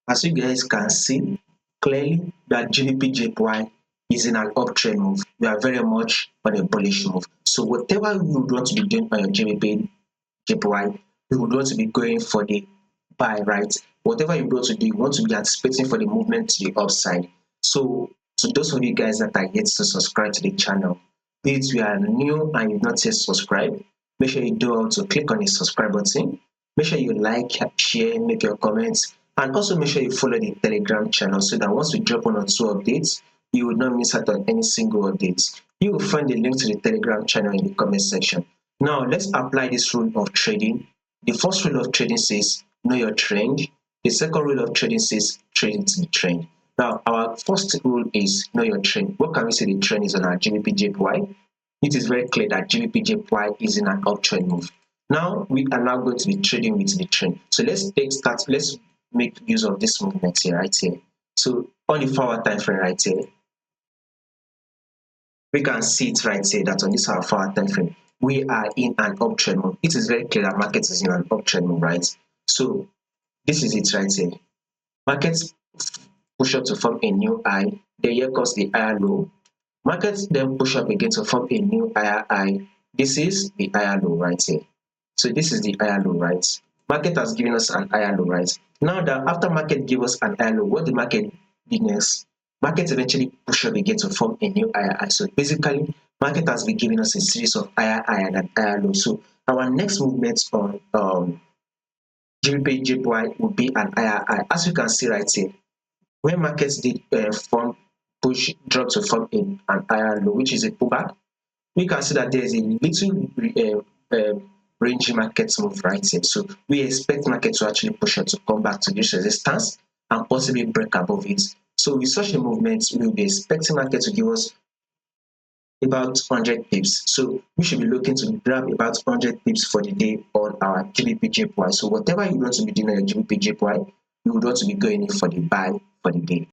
As you guys can see clearly that GBPJPY is in an uptrend move. We are very much on a bullish move. So whatever you would want to be doing on your GBPJPY, you would want to be going for the buy, right? Whatever you want to do, you want to be anticipating for the movement to the upside. So to those of you guys that are yet to subscribe to the channel, please, you are new and you've not yet subscribed, make sure you do also click on the subscribe button. Make sure you like, share, make your comments, and also make sure you follow the Telegram channel so that once we drop 1 or 2 updates, you will not miss out on any single updates. You will find the link to the Telegram channel in the comment section. Now, let's apply this rule of trading. The first rule of trading says know your trend. The second rule of trading says trade into the trend. Now, our first rule is know your trend. What can we say the trend is on our GBPJPY? It is very clear that GBPJPY is in an uptrend move. Now we are now going to be trading with the trend. So let's make use of this movement here, right here. So on the 4-hour time frame right here, we can see it right here that on this 4-hour time frame, we are in an uptrend move. It is very clear that market is in an uptrend move, right? So this is it right here. Markets push up to form a new high. Then here comes the higher low. Markets then push up again to form a new higher high. This is the higher low right here. So this is the higher low, right? Market has given us an higher low, right? Now that after market gave us an higher low, what the market did next? Market eventually push up again to form a new higher high. So basically, market has been giving us a series of higher high and higher low. So our next movement on GBPJPY will be an higher high. As you can see right here, when markets did drop to form an higher low, which is a pullback, we can see that there is a little range market move right here. So we expect market to actually push up to come back to this resistance and possibly break above it. So with such a movement, we will be expecting market to give us about 100 pips. So we should be looking to grab about 100 pips for the day on our GBPJPY. So whatever you want to be doing on your GBPJPY, you would want to be going in for the buy for the day.